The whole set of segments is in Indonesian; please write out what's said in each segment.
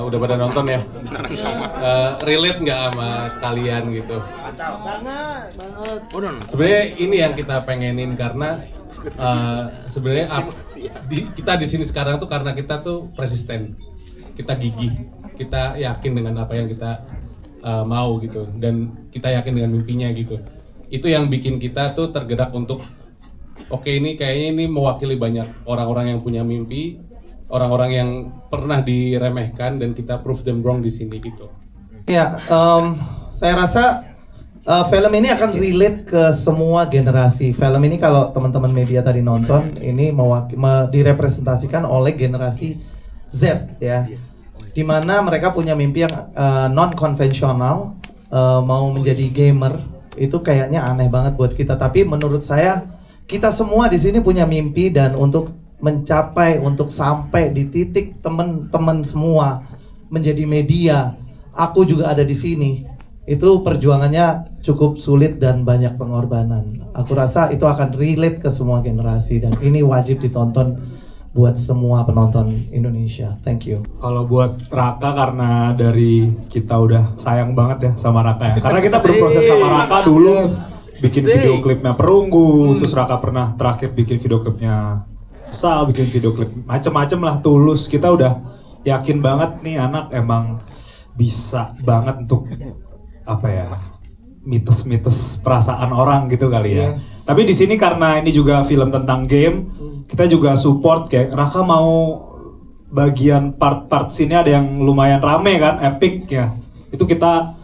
Udah pada nonton ya? Relate nggak sama kalian gitu? Sebenarnya ini yang kita pengenin karena sebenarnya kita di sini sekarang tuh karena kita tuh persisten, kita gigih, kita yakin dengan apa yang kita mau gitu, dan kita yakin dengan mimpinya gitu. Itu yang bikin kita tuh tergerak untuk oke, ini kayaknya ini mewakili banyak orang-orang yang punya mimpi, orang-orang yang pernah diremehkan, dan kita prove them wrong di sini gitu. Ya, saya rasa film ini akan relate ke semua generasi. Film ini kalau teman-teman media tadi nonton, ini direpresentasikan oleh generasi Z ya, dimana mereka punya mimpi yang non konvensional, mau menjadi gamer. Itu kayaknya aneh banget buat kita, tapi menurut saya kita semua di sini punya mimpi, dan untuk mencapai, untuk sampai di titik teman-teman semua menjadi media, aku juga ada di sini. Itu perjuangannya cukup sulit dan banyak pengorbanan. Aku rasa itu akan relate ke semua generasi, dan ini wajib ditonton buat semua penonton Indonesia. Thank you. Kalau buat Raka, karena dari kita udah sayang banget ya sama Raka ya. Karena kita berproses sama Raka dulu. Bikin video klipnya Perunggu, terus Raka pernah terakhir bikin video klipnya Sal, bikin video klip macem-macem lah, Tulus. Kita udah yakin banget nih anak emang bisa banget untuk apa ya, mitos-mitos perasaan orang gitu kali ya. Tapi di sini karena ini juga film tentang game, kita juga support kayak Raka mau bagian part-part sini ada yang lumayan rame kan, epic ya. Itu kita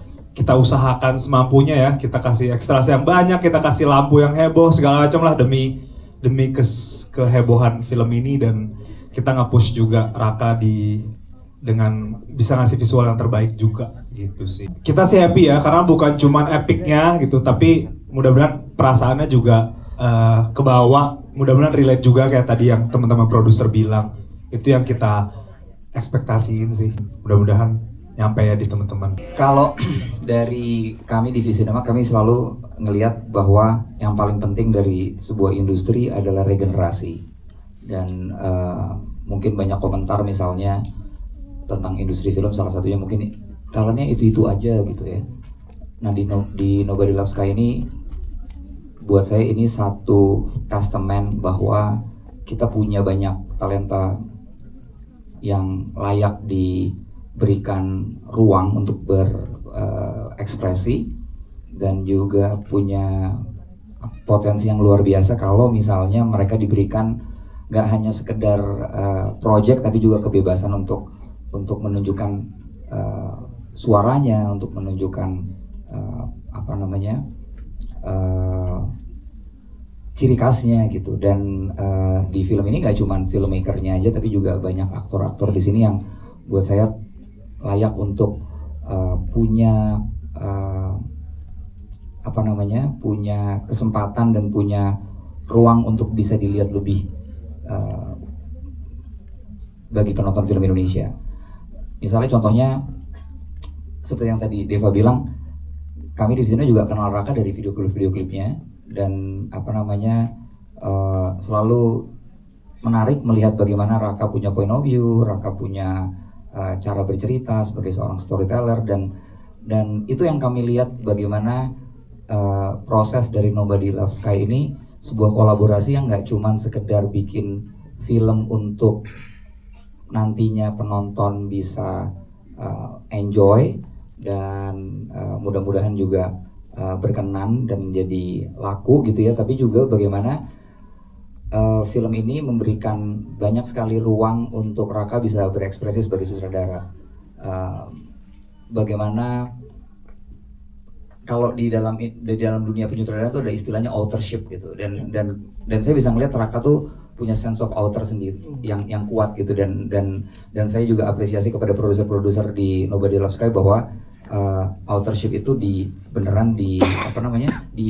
usahakan semampunya ya, kita kasih ekstrasi yang banyak, kita kasih lampu yang heboh segala macam lah demi kehebohan film ini, dan kita nge-push juga Raka dengan bisa ngasih visual yang terbaik juga gitu sih. Kita sih happy ya karena bukan cuman epicnya gitu, tapi mudah-mudahan perasaannya juga kebawa, mudah-mudahan relate juga kayak tadi yang teman-teman produser bilang. Itu yang kita ekspektasiin sih, mudah-mudahan nyampe ya di teman-teman. Kalau dari kami di Visinema, kami selalu ngelihat bahwa yang paling penting dari sebuah industri adalah regenerasi. Dan mungkin banyak komentar misalnya tentang industri film, salah satunya mungkin talentnya itu aja gitu ya. Nah di Nobody Loves Sky ini, buat saya ini satu testament bahwa kita punya banyak talenta yang layak diberikan ruang untuk berekspresi, dan juga punya potensi yang luar biasa kalau misalnya mereka diberikan gak hanya sekedar project, tapi juga kebebasan untuk menunjukkan suaranya, untuk menunjukkan ciri khasnya gitu. Dan di film ini gak cuman filmmakernya aja, tapi juga banyak aktor-aktor di sini yang buat saya layak untuk punya punya kesempatan dan punya ruang untuk bisa dilihat lebih bagi penonton film Indonesia. Misalnya contohnya seperti yang tadi Deva bilang, kami di sini juga kenal Raka dari video klipnya, dan selalu menarik melihat bagaimana Raka punya point of view, Raka punya cara bercerita sebagai seorang storyteller, dan itu yang kami lihat bagaimana proses dari Nobody Loves Sky ini sebuah kolaborasi yang nggak cuman sekedar bikin film untuk nantinya penonton bisa enjoy dan mudah-mudahan juga berkenan dan menjadi laku gitu ya, tapi juga bagaimana film ini memberikan banyak sekali ruang untuk Raka bisa berekspresi sebagai sutradara. Bagaimana kalau di dalam dunia penyutradaraan itu ada istilahnya authorship gitu, dan saya bisa ngeliat Raka tuh punya sense of author sendiri yang kuat gitu, dan saya juga apresiasi kepada produser-produser di Nobody Loves Sky bahwa authorship itu beneran di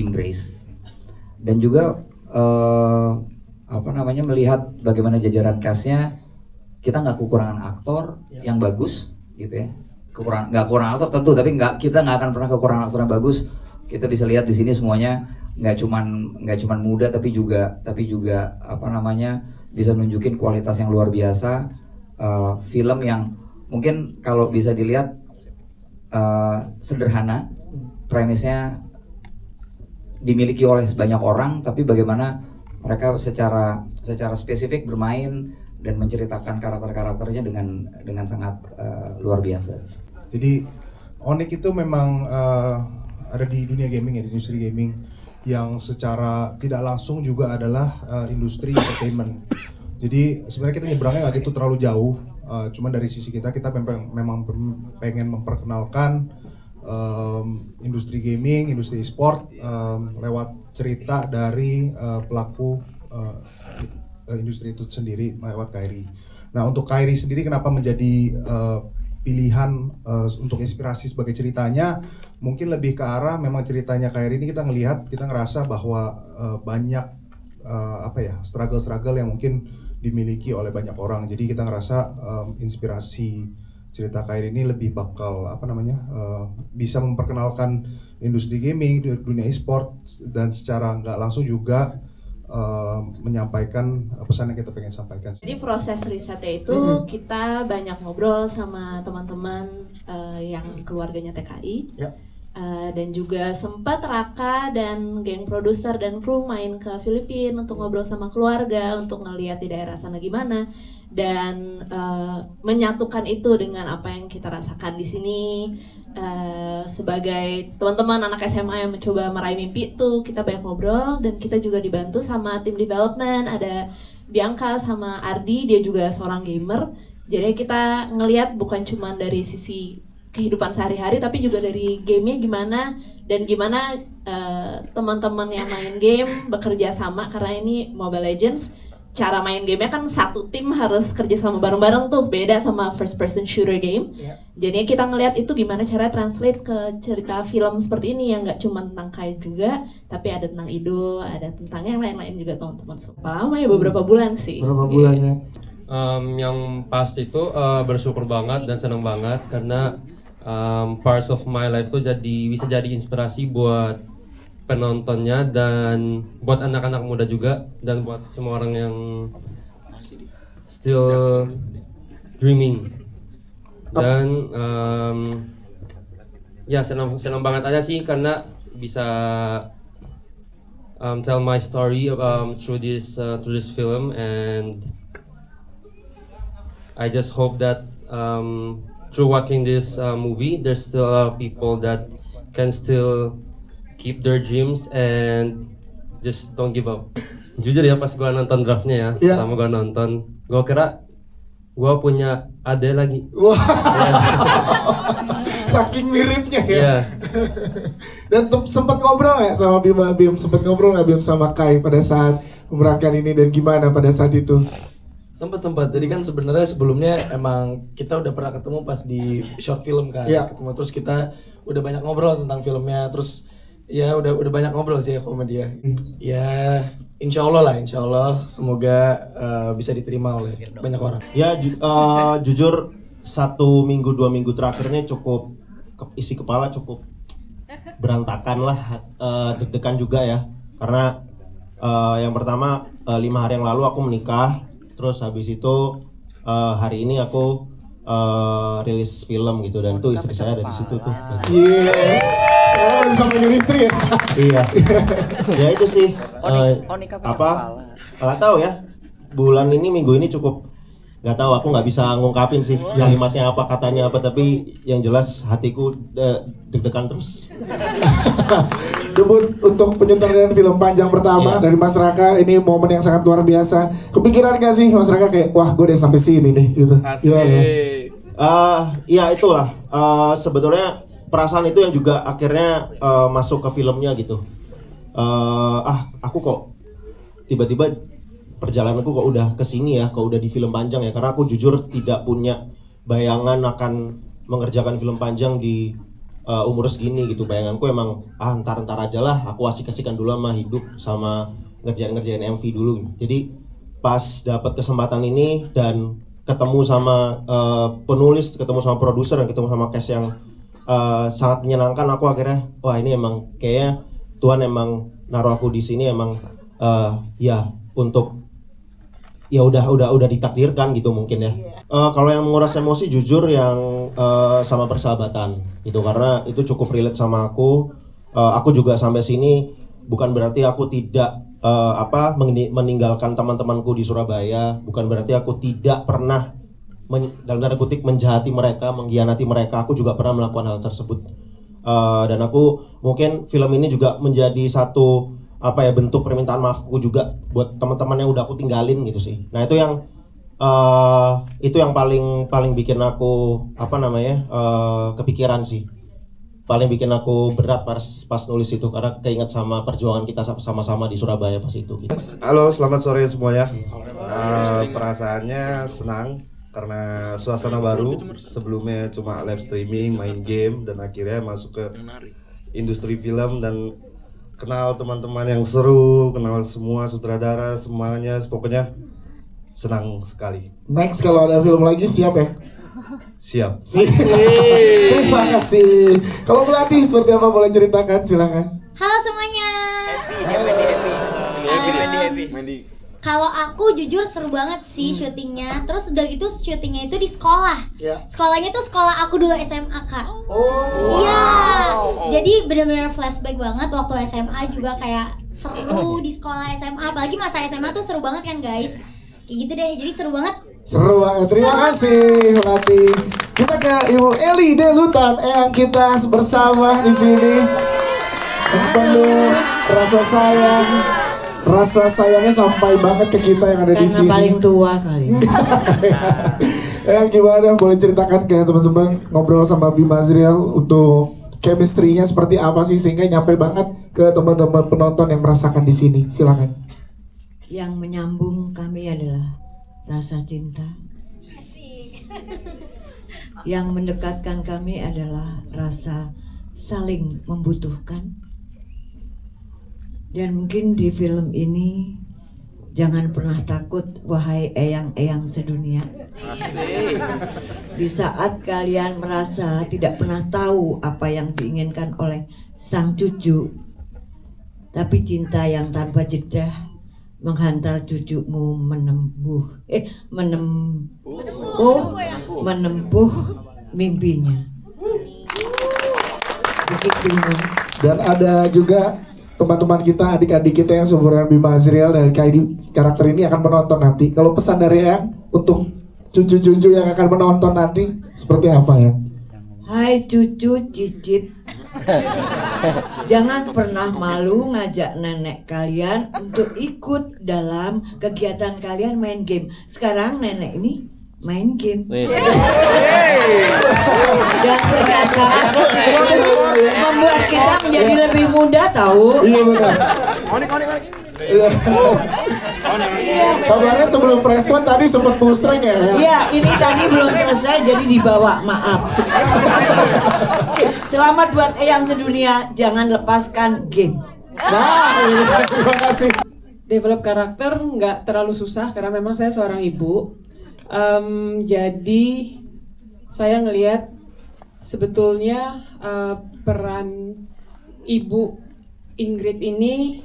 embrace, dan juga melihat bagaimana jajaran castnya, kita nggak kekurangan aktor yang bagus gitu ya, nggak kurang aktor tentu, tapi kita nggak akan pernah kekurangan aktor yang bagus. Kita bisa lihat di sini semuanya nggak cuman muda, tapi juga bisa nunjukin kualitas yang luar biasa. Film yang mungkin kalau bisa dilihat sederhana, premisnya dimiliki oleh banyak orang, tapi bagaimana mereka secara spesifik bermain dan menceritakan karakter-karakternya dengan sangat luar biasa. Jadi Onyx itu memang ada di dunia gaming ya, di industri gaming yang secara tidak langsung juga adalah industri entertainment. Jadi sebenarnya kita nyebrangnya nggak gitu terlalu jauh, cuman dari sisi kita memang pengen memperkenalkan industri gaming, industri e-sport lewat cerita dari pelaku industri itu sendiri lewat Kairi. Nah untuk Kairi sendiri kenapa menjadi pilihan untuk inspirasi sebagai ceritanya, mungkin lebih ke arah memang ceritanya Kairi ini kita ngerasa bahwa banyak struggle yang mungkin dimiliki oleh banyak orang. Jadi kita ngerasa inspirasi cerita Kairi ini lebih bakal bisa memperkenalkan industri gaming, dunia e-sport, dan secara nggak langsung juga menyampaikan pesan yang kita pengen sampaikan. Jadi proses risetnya itu kita banyak ngobrol sama teman-teman yang keluarganya TKI. Ya. Dan juga sempat Raka dan geng produser dan kru main ke Filipina untuk ngobrol sama keluarga, untuk ngeliat di daerah sana gimana, dan menyatukan itu dengan apa yang kita rasakan di sini. Sebagai teman-teman anak SMA yang mencoba meraih mimpi tuh, kita banyak ngobrol, dan kita juga dibantu sama tim development, ada Bianca sama Ardi, dia juga seorang gamer. Jadi kita ngelihat bukan cuma dari sisi kehidupan sehari-hari, tapi juga dari gamenya gimana, dan gimana teman-teman yang main game bekerja sama, karena ini Mobile Legends, cara main gamenya kan satu tim harus kerja sama bareng-bareng tuh, beda sama first person shooter game. Jadi kita ngelihat itu gimana cara translate ke cerita film seperti ini yang nggak cuma tentang Kai juga, tapi ada tentang Ido, ada tentang yang lain-lain juga teman-teman. Lama ya, beberapa bulan sih. Berapa bulan ya? Yang pasti itu bersyukur banget dan senang banget karena parts of my life tuh bisa jadi inspirasi buat penontonnya dan buat anak-anak muda juga, dan buat semua orang yang still dreaming. Dan ya senang banget aja sih karena bisa tell my story through this film, and I just hope that through watching this movie, there's still a lot of people that can still keep their dreams and just don't give up. Jujur ya, pas gua nonton draftnya ya, sama gua nonton, gua kira gua punya ade lagi. Wah, saking miripnya ya. Yeah. Dan sempat ngobrol nggak sama Bim? Sempat ngobrol nggak Bim sama Kai pada saat memerankan ini, dan gimana pada saat itu? Sempat. Jadi kan sebenarnya sebelumnya emang kita udah pernah ketemu pas di short film kan. Ketemu, terus kita udah banyak ngobrol tentang filmnya. Terus ya udah banyak ngobrol sih sama dia. Ya insya Allah semoga bisa diterima oleh banyak orang. Ya jujur 1 minggu 2 minggu terakhirnya cukup isi kepala cukup berantakan lah, deg-degan juga ya. Karena yang pertama 5 hari yang lalu aku menikah. Terus habis itu hari ini aku rilis film gitu, dan itu istri saya ada di situ tuh. Yes. Sekarang udah bisa milih istri ya. Iya. Ya itu sih. Nggak tahu ya. Bulan ini, minggu ini cukup nggak tahu. Aku nggak bisa ngungkapin sih kalimatnya apa, katanya apa. Tapi yang jelas hatiku deg-degan terus. Debut untuk penyutradaran film panjang pertama dari Mas Raka, ini momen yang sangat luar biasa. Kepikiran gak sih Mas Raka kayak, wah gue udah sampai sini nih gitu? Iya itulah. Sebetulnya perasaan itu yang juga akhirnya masuk ke filmnya gitu. Aku kok tiba-tiba perjalananku kok udah kesini ya, kok udah di film panjang ya. Karena aku jujur tidak punya bayangan akan mengerjakan film panjang di umur segini gitu. Bayanganku emang ntar aja lah, aku asik-asikan dulu sama hidup, sama ngerjain MV dulu. Jadi pas dapat kesempatan ini dan ketemu sama penulis, ketemu sama produser, dan ketemu sama cast yang sangat menyenangkan, aku akhirnya wah ini emang kayaknya Tuhan emang naruh aku di sini emang ya untuk ya udah ditakdirkan gitu mungkin ya. Kalau yang menguras emosi jujur yang sama persahabatan gitu, karena itu cukup relate sama aku. Aku juga sampai sini bukan berarti aku tidak meninggalkan teman-temanku di Surabaya, bukan berarti aku tidak pernah dalam tanda kutip menjahati mereka, mengkhianati mereka. Aku juga pernah melakukan hal tersebut. Dan aku mungkin film ini juga menjadi satu bentuk permintaan maafku juga buat teman-teman yang udah aku tinggalin gitu sih. Nah, itu yang paling bikin aku kepikiran sih. Paling bikin aku berat pas nulis itu karena keinget sama perjuangan kita sama-sama di Surabaya pas itu gitu. Halo, selamat sore semuanya. Perasaannya senang karena suasana baru. Sebelumnya cuma live streaming, main game, dan akhirnya masuk ke industri film dan kenal teman-teman yang seru, kenal semua sutradara, semuanya, pokoknya senang sekali. Next kalau ada film lagi siap ya? Siap. Terima kasih. Kalau Melati seperti apa, boleh ceritakan, silakan. Halo semuanya. Halo. Kalau aku jujur seru banget sih syutingnya. Terus udah gitu syutingnya itu di sekolah. Sekolahnya tuh sekolah aku dulu SMA, Kak. Iya. Jadi benar-benar flashback banget waktu SMA juga kayak seru di sekolah SMA. Apalagi masa SMA tuh seru banget kan, guys. Kayak gitu deh. Jadi seru banget. Seru banget, terima kasih Melati. Kita ke Ibu Eli Delutan yang kita bersama di sini. Yang penuh rasa sayangnya sampai banget ke kita yang ada di sini. Karena paling tua kali. Gimana, boleh ceritakan ke teman-teman ngobrol sama Bima Azriel untuk chemistry-nya seperti apa sih sehingga nyampe banget ke teman-teman penonton yang merasakan di sini. Silakan. Yang menyambung kami adalah rasa cinta. Yang mendekatkan kami adalah rasa saling membutuhkan. Dan mungkin di film ini jangan pernah takut wahai eyang-eyang sedunia. Di saat kalian merasa tidak pernah tahu apa yang diinginkan oleh sang cucu, tapi cinta yang tanpa jeda menghantar cucumu menempuh mimpinya. Begitu. Dan ada juga teman-teman kita, adik-adik kita yang seumuran Bima Azriel dan karakter ini akan menonton nanti. Kalau pesan dari Eyang untuk cucu-cucu yang akan menonton nanti seperti apa ya? Hai cucu cicit, jangan pernah malu ngajak nenek kalian untuk ikut dalam kegiatan kalian main game. Sekarang nenek ini main game. Dan ternyata membuat kita menjadi lebih muda tahu. Iya benar. Kabarnya sebelum preskon tadi sempat musreng ya? Iya, ini tadi belum selesai jadi dibawa, maaf. Selamat buat Eyang sedunia, jangan lepaskan game. Nah, terima kasih. Develop karakter nggak terlalu susah karena memang saya seorang ibu. Jadi saya ngelihat sebetulnya peran ibu Ingrid ini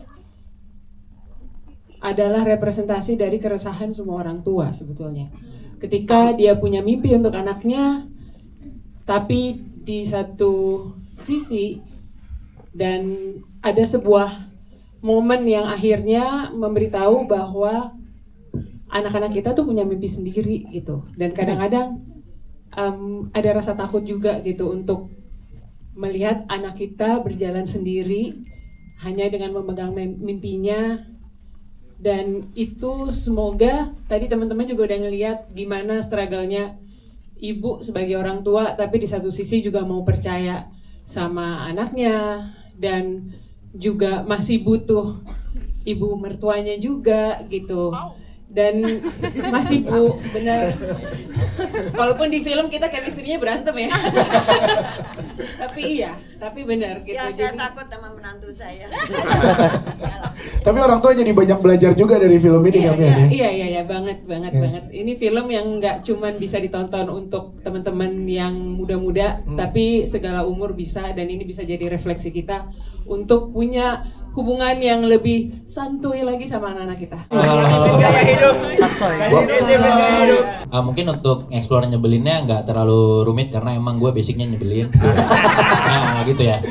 adalah representasi dari keresahan semua orang tua sebetulnya. Ketika dia punya mimpi untuk anaknya, tapi di satu sisi dan ada sebuah momen yang akhirnya memberitahu bahwa anak-anak kita tuh punya mimpi sendiri gitu. Dan kadang-kadang ada rasa takut juga gitu untuk melihat anak kita berjalan sendiri hanya dengan memegang mimpinya. Dan itu semoga tadi teman-teman juga udah ngelihat gimana struggle-nya ibu sebagai orang tua, tapi di satu sisi juga mau percaya sama anaknya dan juga masih butuh ibu mertuanya juga gitu. Dan masih Bu, benar. Walaupun di film kita chemistry-nya berantem ya. tapi benar gitu. Ya, saya takut sama menantu saya. Tapi orang tua jadi banyak belajar juga dari film ini kan ya? Iya, banget. Ini film yang nggak cuman bisa ditonton untuk teman-teman yang muda-muda, tapi segala umur bisa, dan ini bisa jadi refleksi kita untuk punya hubungan yang lebih santuy lagi sama anak-anak kita. Gaya hidup. Mungkin untuk explore nyebelinnya nggak terlalu rumit karena emang gue basicnya nyebelin. Nah gitu ya.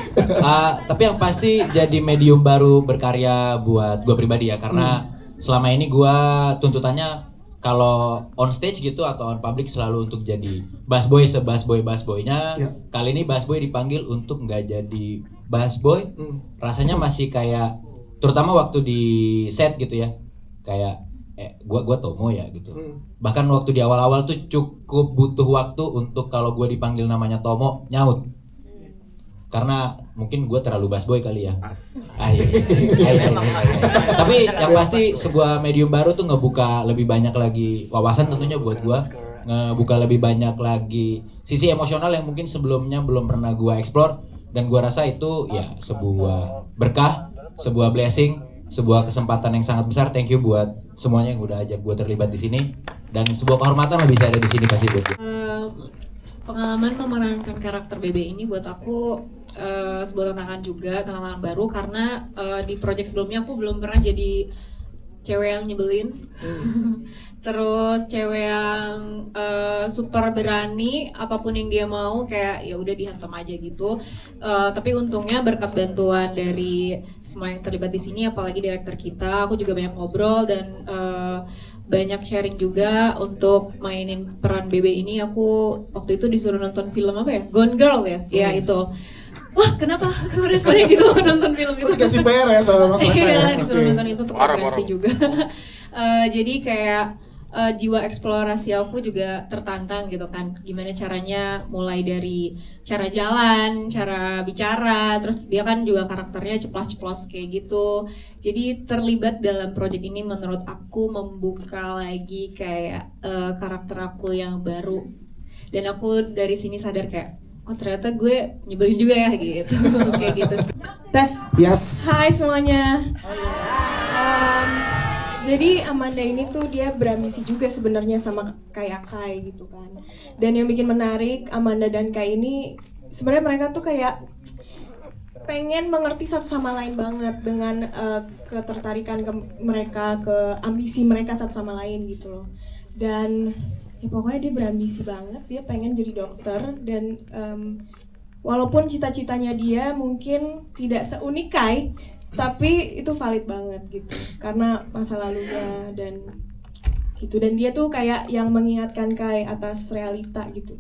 Tapi yang pasti jadi medium baru berkarya buat gue pribadi ya, karena selama ini gue tuntutannya kalau on stage gitu atau on public selalu untuk jadi busboy busboynya. Kali ini busboy dipanggil untuk nggak jadi busboy. Rasanya masih kayak, terutama waktu di set gitu ya, kayak gua Tomo ya gitu. Bahkan waktu di awal-awal tuh cukup butuh waktu untuk kalau gua dipanggil namanya Tomo nyaut. Karena mungkin gue terlalu busboy kali ya. Tapi yang pasti sebuah medium baru tuh ngebuka lebih banyak lagi wawasan tentunya buat gue. Ngebuka lebih banyak lagi sisi emosional yang mungkin sebelumnya belum pernah gue explore. Dan gue rasa itu ya sebuah berkah, sebuah blessing, sebuah kesempatan yang sangat besar. Thank you buat semuanya yang udah ajak gue terlibat di sini. Dan sebuah kehormatan lo bisa ada di sini pasti buat gue. Pengalaman memerankan karakter BB ini buat aku sebuah tantangan baru karena di project sebelumnya aku belum pernah jadi cewek yang nyebelin. Terus cewek yang super berani, apapun yang dia mau kayak ya udah dihantam aja gitu. Tapi untungnya berkat bantuan dari semua yang terlibat di sini, apalagi direktur kita, aku juga banyak ngobrol dan banyak sharing juga untuk mainin peran BB ini. Aku waktu itu disuruh nonton film apa ya? Gone Girl ya? Ya itu. Wah kenapa responnya gitu nonton film itu? Dikasih PR ya sama Mas Raka. Iya disuruh nonton itu untuk referensi juga. Jadi kayak jiwa eksplorasi aku juga tertantang gitu kan. Gimana caranya mulai dari cara jalan, cara bicara, terus dia kan juga karakternya ceplas-ceplos kayak gitu. Jadi terlibat dalam project ini menurut aku membuka lagi kayak karakter aku yang baru. Dan aku dari sini sadar kayak oh ternyata gue nyebelin juga ya gitu. Kayak gitu sih. Tes. Yes. Hai semuanya. Jadi Amanda ini tuh dia berambisi juga sebenarnya sama kayak Kai gitu kan. Dan yang bikin menarik Amanda dan Kai ini sebenarnya mereka tuh kayak pengen mengerti satu sama lain banget dengan ketertarikan mereka, ke ambisi mereka satu sama lain gitu loh. Dan ya pokoknya dia berambisi banget, dia pengen jadi dokter dan walaupun cita-citanya dia mungkin tidak seunik Kai, tapi itu valid banget gitu karena masa lalunya dan gitu, dan dia tuh kayak yang mengingatkan Kai atas realita gitu.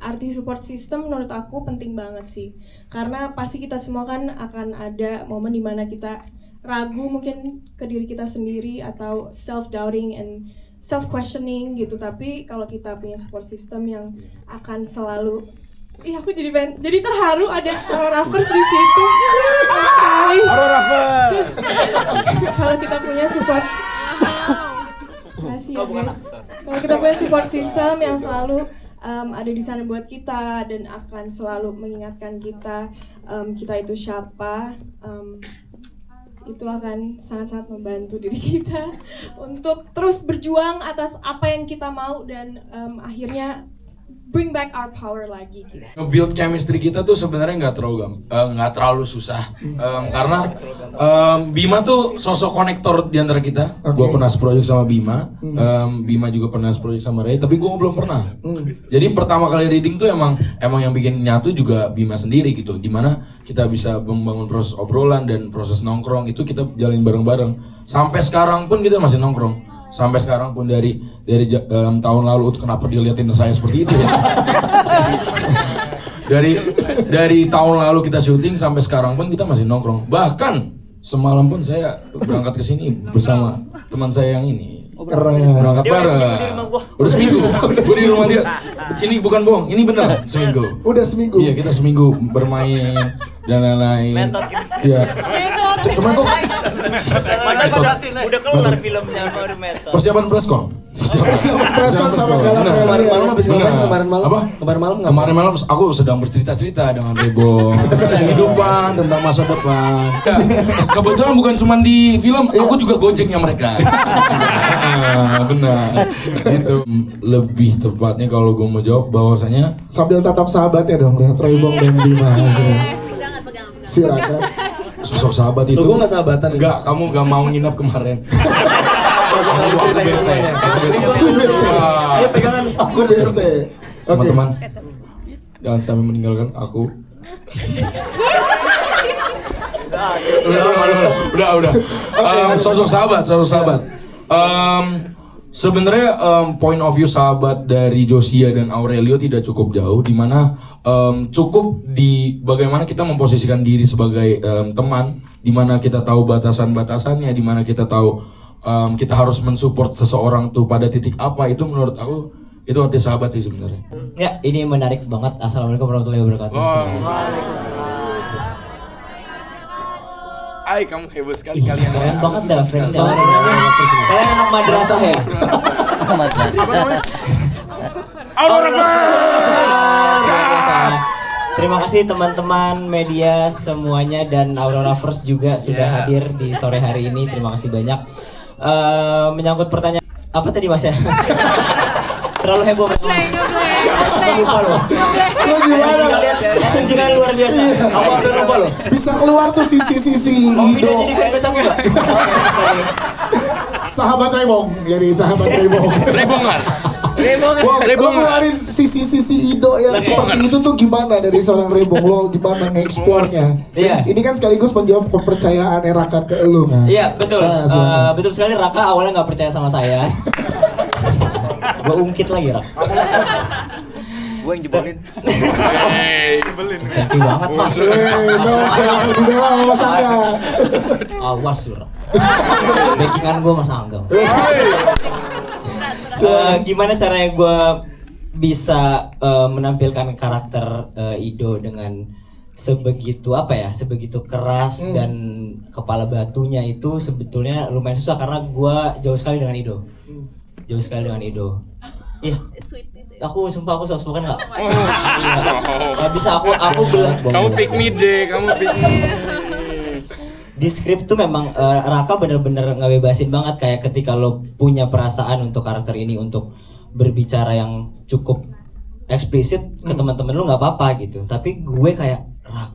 Arti support system menurut aku penting banget sih karena pasti kita semua kan akan ada momen dimana kita ragu mungkin ke diri kita sendiri atau self doubting and self questioning gitu, tapi kalau kita punya support system yang akan selalu aku jadi terharu ada Rappers di situ. Kalau kita punya support, kasih ya guys. Kalau kita punya support system yang selalu ada di sana buat kita dan akan selalu mengingatkan kita kita itu siapa, itu akan sangat-sangat membantu diri kita untuk terus berjuang atas apa yang kita mau dan akhirnya bring back our power lagi gitu. Nge-build chemistry kita tuh sebenarnya nggak terlalu susah karena Bima tuh sosok konektor di antara kita. Gua pernah seproyek sama Bima, Bima juga pernah seproyek sama Ray, tapi gua belum pernah. Jadi pertama kali reading tuh emang yang bikin nyatu juga Bima sendiri gitu. Dimana kita bisa membangun proses obrolan dan proses nongkrong itu kita jalin bareng-bareng. Sampai sekarang pun kita masih nongkrong. Sampai sekarang pun dari tahun lalu itu kenapa dilihatin saya seperti itu ya? dari tahun lalu kita syuting sampai sekarang pun kita masih nongkrong. Bahkan semalam pun saya berangkat ke sini bersama teman saya yang ini. Berangkat bareng. Udah seminggu. Gue di rumah dia. Ini bukan bohong, ini benar seminggu. Udah seminggu. Iya, kita seminggu bermain dan lain-lain. Iya. Cuman kok masa udah keluar filmnya baru metode. Persiapan preskon. Persiapan preskon sama Galang. Kemarin malam habis ngapain? Kemarin malam. Apa? Kemarin malam aku sedang bercerita-cerita dengan Rebo tentang kehidupan, tentang masa depan. Kebetulan bukan cuma di film, aku juga gojeknya mereka. Benar. Itu lebih tepatnya kalau gue mau jawab bahwasanya sambil tatap sahabat ya dong, lihat Raybong dan Bima. Silakan. sosok sahabat itu. Lo gue nggak sahabatan. Enggak, kamu gak mau nginap kemarin. Kamu ceritain semuanya. Iya pegangan. Aku BRT. Teman-teman, jangan sampai meninggalkan aku. Udah. Sosok sahabat. Sebenarnya point of view sahabat dari Josia dan Aurelio tidak cukup jauh, dimana cukup di bagaimana kita memposisikan diri sebagai teman, dimana kita tahu batasan-batasannya, dimana kita tahu kita harus mensupport seseorang tuh pada titik apa. Itu menurut aku itu arti sahabat sih sebenarnya. Ya, ini menarik banget. Assalamualaikum warahmatullahi wabarakatuh. Ay, kamu hebat sekali kalian. Keren banget dah friendsnya. Kalian anak madrasah ya? Terima kasih teman-teman media semuanya dan Aurora First juga sudah hadir di sore hari ini. Terima kasih banyak. Menyangkut pertanyaan apa tadi Mas ya? Terlalu heboh Mas. Sampai lupa loh. Lo gimana? Atensi kalian luar biasa. Aku hampir lupa loh. Bisa keluar tuh sisi-sisi Mau pindah Ido. jadi fanbase aku nggak? Sorry. Sahabat Rebong, jadi sahabat Rebong. Rebongers. Lo keluarin sisi-sisi Ido yang seperti itu tuh gimana dari seorang Rebong? Lo gimana nge-explore-nya? Iya. Ini kan sekaligus menjawab kepercayaan Raka ke elu kan? Iya betul. Nah, silakan. Betul sekali Raka awalnya nggak percaya sama saya. Gue ungkit lagi Raka. Gue yang jebelin. Thank you banget Mas. Dibela sama Mas Angga. Awas lu Raka. Backingan gue Mas Angga. Gimana caranya gue bisa menampilkan karakter Ido dengan sebegitu sebegitu keras dan kepala batunya itu sebetulnya lumayan susah karena gue jauh sekali dengan Ido. Iya. Aku sumpah aku sosokan nggak? Nggak bisa aku belah. Kamu pick me deh, Di skrip tuh memang Raka bener-bener ngebebasin banget kayak ketika lo punya perasaan untuk karakter ini untuk berbicara yang cukup eksplisit ke teman-teman lo nggak apa-apa gitu. Tapi gue kayak Rak.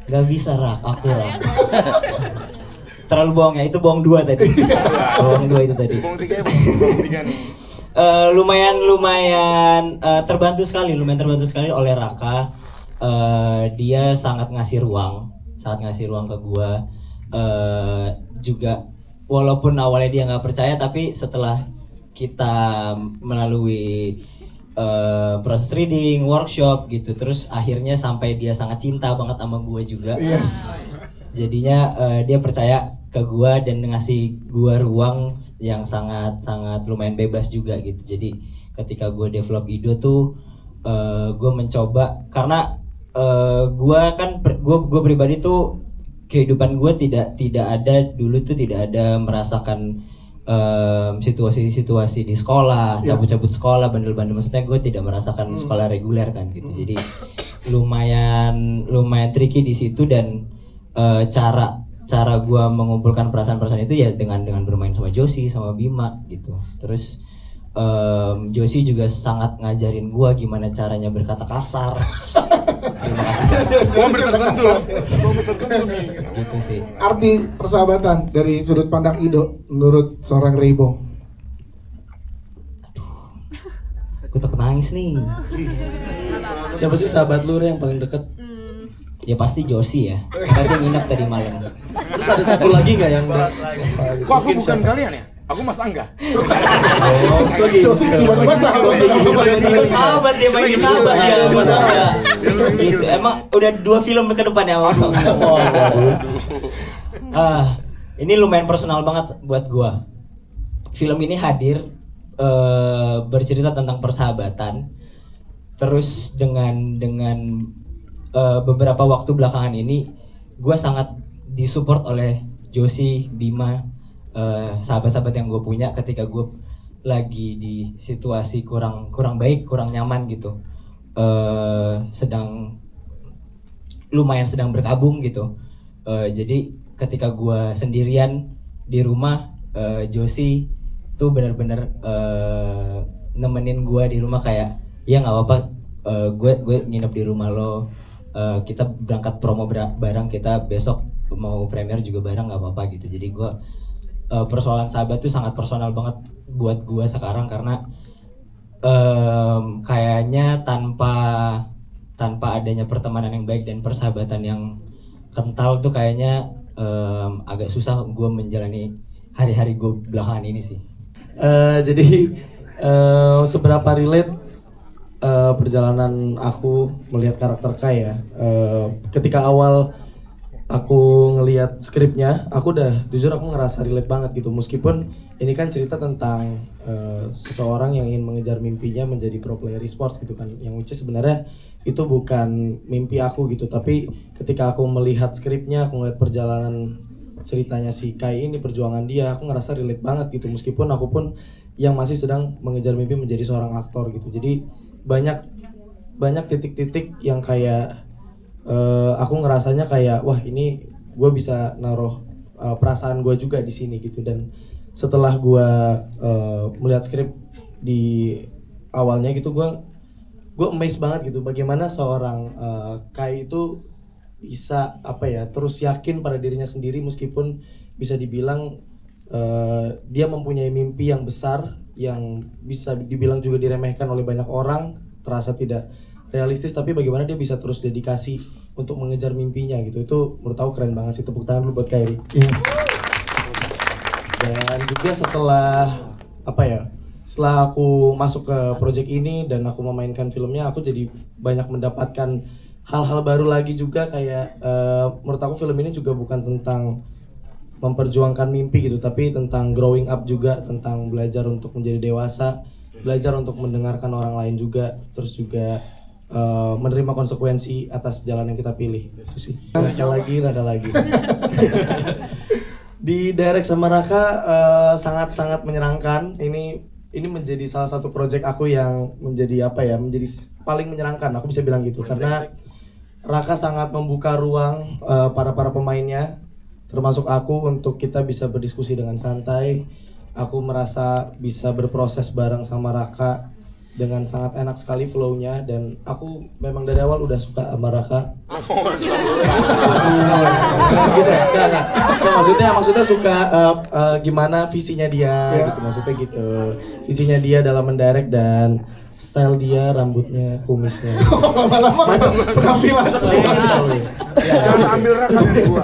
Gak bisa Rak, aku Rak. Terlalu bohong ya, itu bohong 2 tadi. Bohong 2 itu tadi. Bohong 3 nih. Lumayan terbantu sekali oleh Raka. Dia sangat ngasih ruang ke gua. Juga walaupun awalnya dia nggak percaya, tapi setelah kita melalui proses reading, workshop gitu, terus akhirnya sampai dia sangat cinta banget sama gua juga. Yes. Jadinya dia percaya ke gua dan ngasih gua ruang yang sangat lumayan bebas juga gitu. Jadi ketika gua develop Ido tuh gua mencoba karena gua pribadi tuh kehidupan gua tidak ada merasakan situasi di sekolah, cabut-cabut sekolah, bandel-bandel, maksudnya gue tidak merasakan sekolah reguler kan gitu. Jadi lumayan tricky di situ dan cara gue mengumpulkan perasaan-perasaan itu ya dengan bermain sama Josie, sama Bima gitu. Terus Josie juga sangat ngajarin gue gimana caranya berkata kasar. Terima kasih. Gua tersentuh nih. Gitu sih. Arti persahabatan dari sudut pandang Ido menurut seorang Rebong. Gue takut nangis nih. Siapa sih sahabat lu yang paling deket? Ya pasti Josie ya. Tadi nginep tadi malam. Terus ada satu lagi nggak yang Kok aku bukan kalian ya? Aku Mas Angga. Josie tiba-tiba sahabat dia main sahabat dia. Gitu. Emang udah 2 film ke depan ya. Ini lumayan personal banget buat gua. Film ini hadir bercerita tentang persahabatan. Terus dengan beberapa waktu belakangan ini gua sangat disupport oleh Josie, Bima, sahabat-sahabat yang gue punya ketika gue lagi di situasi kurang baik, kurang nyaman gitu, lumayan sedang berkabung gitu. Jadi ketika gue sendirian di rumah, Josie tuh bener-bener nemenin gue di rumah kayak ya nggak apa-apa, gue nginep di rumah lo, kita berangkat promo bareng, kita besok mau premier juga bareng nggak apa-apa gitu. Jadi gue persoalan sahabat tuh sangat personal banget buat gue sekarang, karena kayaknya tanpa adanya pertemanan yang baik dan persahabatan yang kental tuh kayaknya agak susah gue menjalani hari-hari gue belakangan ini sih. Jadi seberapa relate perjalanan aku melihat karakter Kai ya. Ketika awal aku ngelihat skripnya, aku jujur aku ngerasa relate banget gitu. Meskipun ini kan cerita tentang seseorang yang ingin mengejar mimpinya menjadi pro player esports gitu kan. Yang which is sebenarnya itu bukan mimpi aku gitu. Tapi ketika aku melihat skripnya, aku ngeliat perjalanan ceritanya si Kai ini, perjuangan dia, aku ngerasa relate banget gitu. Meskipun aku pun yang masih sedang mengejar mimpi menjadi seorang aktor gitu. Jadi banyak titik-titik yang kayak aku ngerasanya kayak wah ini gue bisa naruh perasaan gue juga di sini gitu. Dan setelah gue melihat skrip di awalnya gitu, gue amazed banget gitu bagaimana seorang Kai itu bisa terus yakin pada dirinya sendiri meskipun bisa dibilang dia mempunyai mimpi yang besar yang bisa dibilang juga diremehkan oleh banyak orang, terasa tidak realistis, tapi bagaimana dia bisa terus dedikasi untuk mengejar mimpinya gitu. Itu menurut aku keren banget sih, tepuk tangan dulu buat Kairi. Dan juga setelah setelah aku masuk ke project ini dan aku memainkan filmnya, aku jadi banyak mendapatkan hal-hal baru lagi juga kayak menurut aku film ini juga bukan tentang memperjuangkan mimpi gitu, tapi tentang growing up juga, tentang belajar untuk menjadi dewasa, belajar untuk mendengarkan orang lain juga, terus juga menerima konsekuensi atas jalan yang kita pilih. Itu sih. Raka lagi. Di direct sama Raka sangat-sangat menyenangkan. Ini menjadi salah satu project aku yang menjadi menjadi paling menyenangkan, aku bisa bilang gitu, karena Raka sangat membuka ruang para pemainnya, termasuk aku, untuk kita bisa berdiskusi dengan santai. Aku merasa bisa berproses bareng sama Raka dengan sangat enak sekali flow-nya, dan aku memang dari awal udah suka sama Raka. Gitu ya? Maksudnya suka gimana visinya dia, gitu maksudnya gitu. Visinya dia dalam mendirect dan style dia, rambutnya, kumisnya. Lama-lama penampilan. Jangan ambil Raka dari gua.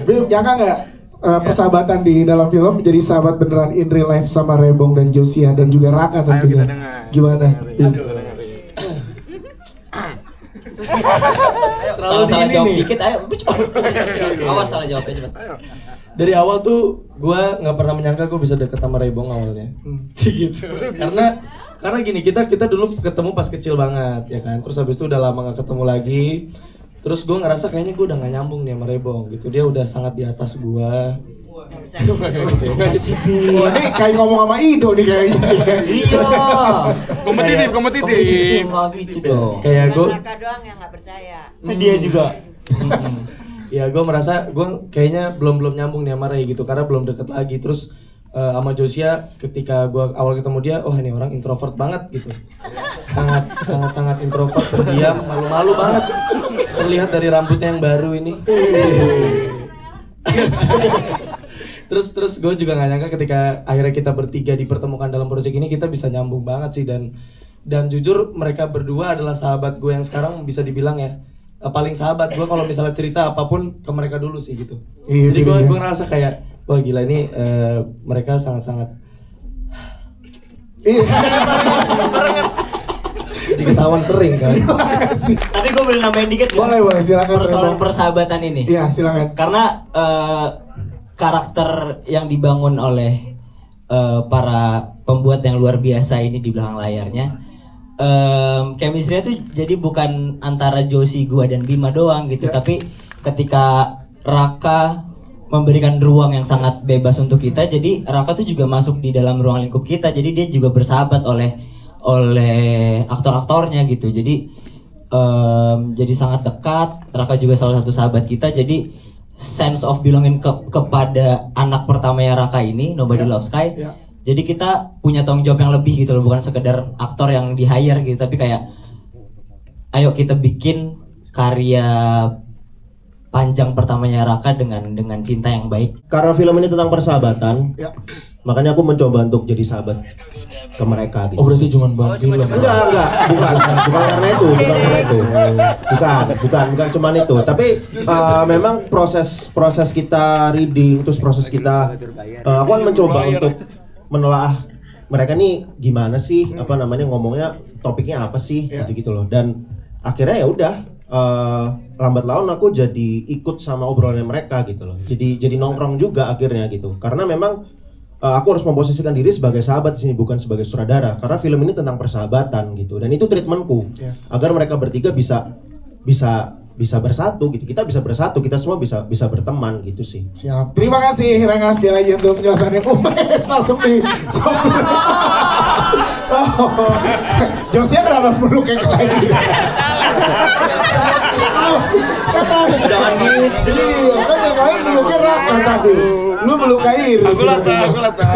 Bim, nyangka nggak persahabatan di dalam film menjadi sahabat beneran in real life sama Rebong dan Josia dan juga Raka tentunya. Gimana, Bim? Salah jawab dikit, ayo cepat. Awas salah jawabnya cepat. Dari awal tuh gue nggak pernah menyangka gue bisa deket sama Rebong awalnya. Gitu. Karena gini, kita dulu ketemu pas kecil banget ya kan. Terus habis itu udah lama nggak ketemu lagi. Terus gue ngerasa kayaknya gue udah nggak nyambung nih sama Rebong gitu. Dia udah sangat di atas gue. Ini kayak ngomong sama Ido nih kayaknya. Iya. Kompetitif. Gitu dong. Kayak gue. Raka doang yang nggak percaya. Dia juga. Ya gue merasa gue kayaknya belum nyambung nih sama Ray gitu, karena belum deket lagi. Terus sama Josia ketika gue awal ketemu dia, oh ini orang introvert banget gitu, sangat introvert, pendiam, malu-malu banget, terlihat dari rambutnya yang baru ini. Terus gue juga nggak nyangka ketika akhirnya kita bertiga dipertemukan dalam proyek ini, kita bisa nyambung banget sih. Dan jujur mereka berdua adalah sahabat gue yang sekarang bisa dibilang ya paling sahabat gue. Kalau misalnya cerita apapun ke mereka dulu sih gitu. Jadi gue ngerasa kayak wah gila ini mereka sangat jadi ketahuan sering kan. Tapi gue boleh nambahin dikit. Boleh silakan. Persoalan persahabatan ini. Iya silakan. Karena karakter yang dibangun oleh para pembuat yang luar biasa ini di belakang layarnya, chemistry-nya tuh jadi bukan antara Josie, gua dan Bima doang gitu, tapi ketika Raka memberikan ruang yang sangat bebas untuk kita, jadi Raka tuh juga masuk di dalam ruang lingkup kita, jadi dia juga bersahabat oleh aktor-aktornya gitu, jadi sangat dekat. Raka juga salah satu sahabat kita, jadi sense of belonging kepada anak pertamanya Raka ini, Nobody Loves Sky. Jadi kita punya tanggung jawab yang lebih gitu loh, bukan sekedar aktor yang di hire gitu, tapi kayak ayo kita bikin karya panjang pertamanya Raka dengan cinta yang baik. Karena film ini tentang persahabatan, Ya. makanya aku mencoba untuk jadi sahabat ke mereka gitu. Oh berarti cuma bang film? Enggak, bukan karena itu, bukan cuman itu. Tapi memang proses kita reading, terus proses kita, aku kan mencoba untuk menelaah mereka nih gimana sih, apa namanya ngomongnya, topiknya apa sih, gitu loh. Dan akhirnya ya udah, lambat laun aku jadi ikut sama obrolannya mereka gitu loh. Jadi nongkrong juga akhirnya gitu. Karena memang aku harus memposisikan diri sebagai sahabat di sini, bukan sebagai sutradara. Karena film ini tentang persahabatan gitu. Dan itu treatmentku. Yes. Agar mereka bertiga bisa bersatu gitu. Kita bisa bersatu, kita semua bisa berteman gitu sih. Siap. Terima kasih Raka sekali lagi untuk penjelasannya. Langsung di Josia kenapa meluk kayak gini? Jangan gitu. Iya, kan yang lain meluknya Raka tadi. Lu meluk air. Aku latah.